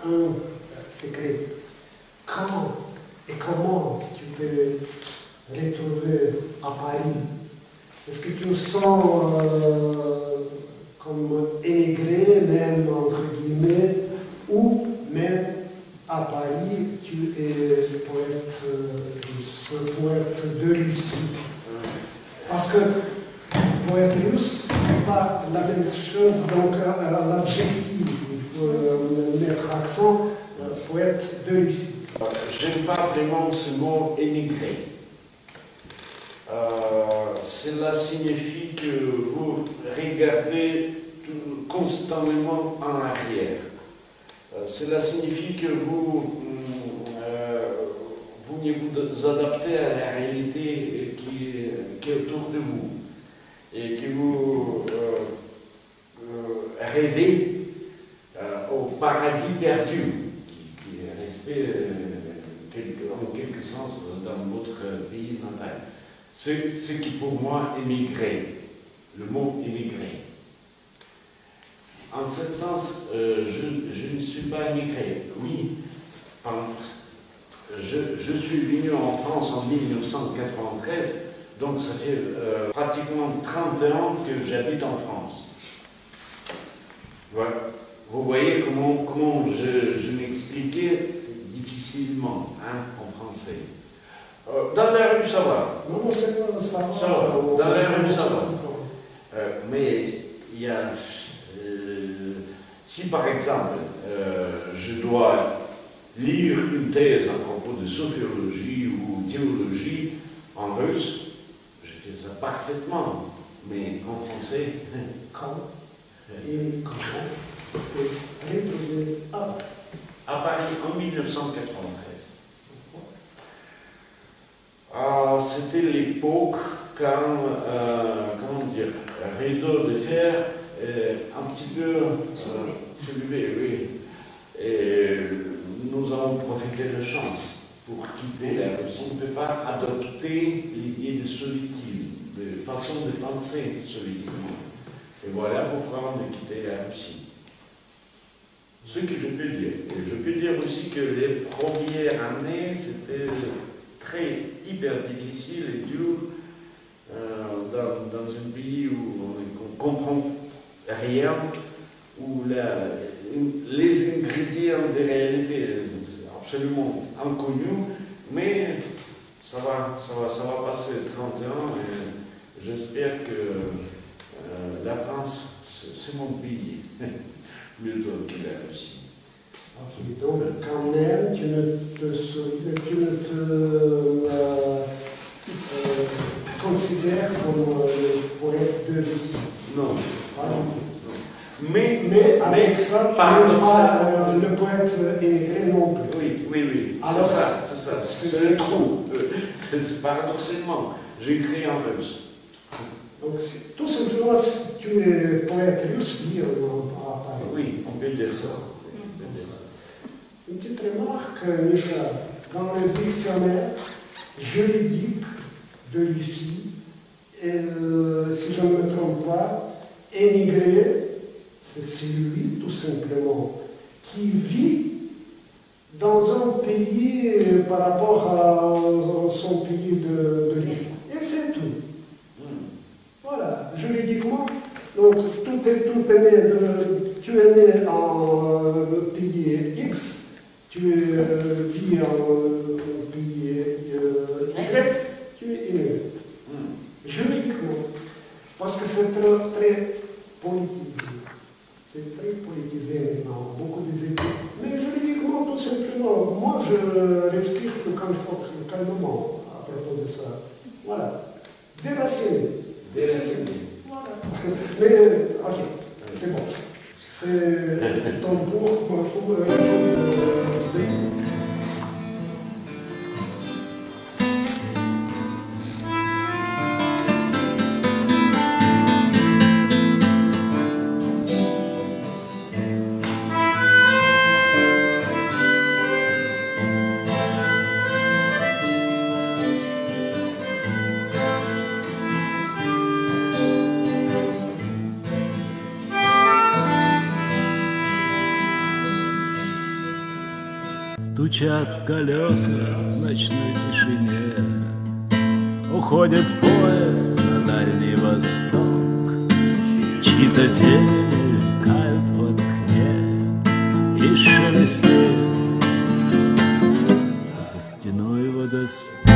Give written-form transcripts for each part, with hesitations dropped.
un secret. Quand et comment tu t'es retrouvé à Paris? Est-ce que tu te sens comme émigré, même entre guillemets, ou même à Paris, tu es poète de Russie? Parce que poète russe, c'est pas la même chose, donc l'adjectif, il faut mettre accent, poète de Russie. J'aime pas vraiment ce mot émigré. Cela signifie que vous regardez constamment en arrière. Cela signifie que vous ne vous adaptez à la réalité qui est autour de vous et que vous rêvez au paradis perdu qui est resté en quelque sens dans votre pays natal. Ce qui pour moi émigré, le mot émigré. En ce sens, je ne suis pas émigré. Oui, je suis venu en France en 1993, donc ça fait pratiquement 30 ans que j'habite en France. Voilà. Vous voyez comment je m'expliquais difficilement en français. Dans la rue, ça va. Non, c'est pas ça. Ça va. Dans la rue, ça va. Mais il y a... si par exemple, je dois lire une thèse à propos de sophiologie ou théologie en russe, je fais ça parfaitement. Mais en français... Quand et comment tu es retrouvé à Paris en 1993. C'était l'époque quand, comment dire, rideau de fer un petit peu soulevé, oui. Et nous avons profité de la chance pour quitter la Russie. On ne peut pas adopter l'idée de soviétisme, de façon de penser soviétiquement. Et voilà pourquoi on a quitté la Russie. Ce que je peux dire. Et je peux dire aussi que les premières années, c'était hyper difficile et dur dans un pays où on ne comprend rien, où les ingrédients de réalité sont absolument inconnus, mais ça va passer 30 ans et j'espère que la France, c'est mon pays, plutôt que la Russie. Ok, donc quand même, tu ne te considères comme poète de Russie. Non. Mais avec ça, tu n'es pas le poète émigré non plus. Oui. C'est ça. C'est le trou. Paradoxalement, j'écris en russe. Donc, tout simplement, si tu es poète russe, oui, à Paris. Oui, on peut dire ça. Une petite remarque, Michel. Dans le dictionnaire juridique de Russie, si je ne me trompe pas, émigré, c'est celui, tout simplement, qui vit dans un pays par rapport à son pays de Russie. Et c'est tout. Voilà, juridiquement, donc tu es né en pays X, tu vis en pays Y, tu es immigré. Juridiquement, parce que c'est très politisé. C'est très politisé maintenant, beaucoup des études. Mais juridiquement, tout simplement, moi je respire calmement à propos de ça. Voilà. Déraciné. Voilà. Mais, ok, c'est bon. C'est ton pour Стучат колеса в ночной тишине. Уходит поезд на Дальний Восток. Чьи-то тени мелькают в окне и шелестит за стеной водосток.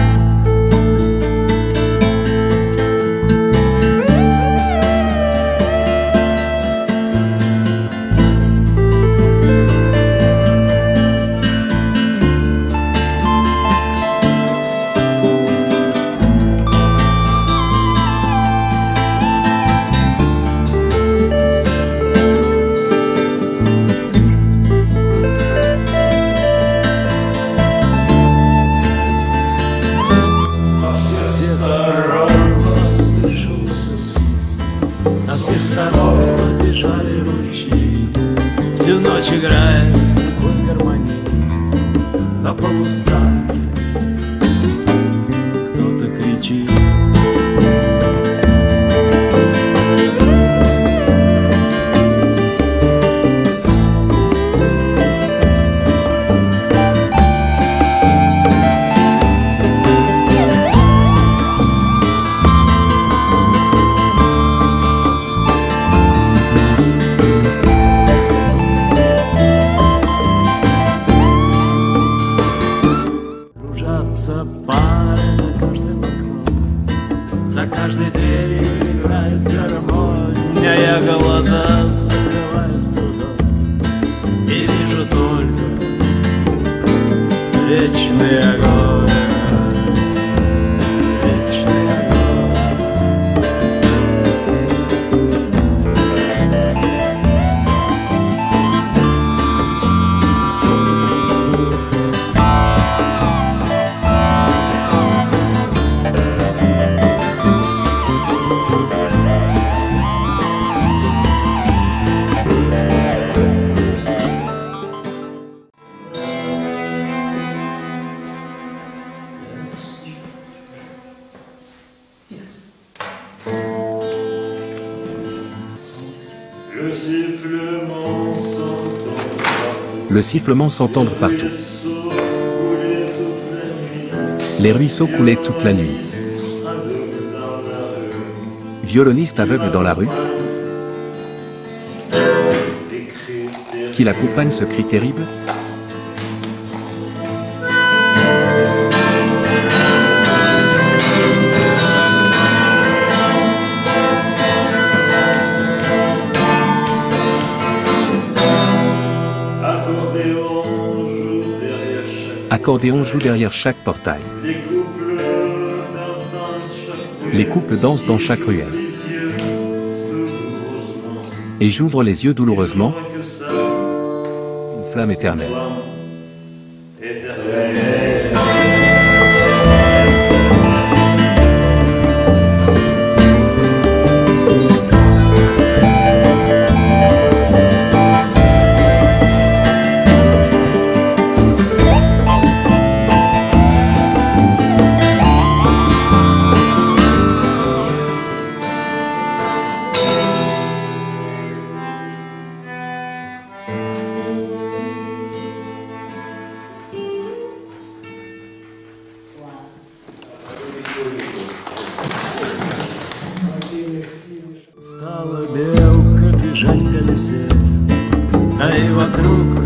Со всех сторон побежали ручьи. Всю ночь играет слепой гармонист. На полустанке кто-то кричит. Пары за каждым окном, за каждой дверью играет гармония. Я глаза закрываю с трудом и вижу только вечный огонь, вечный огонь. Le sifflement s'entend partout. Les ruisseaux coulaient toute la nuit. Violoniste aveugle dans la rue, qu'il accompagne ce cri terrible. Accordéon joue derrière chaque portail. Les couples dansent dans chaque ruelle. Et j'ouvre les yeux douloureusement. Une flamme éternelle. Стала белка бежать в колесе, а и вокруг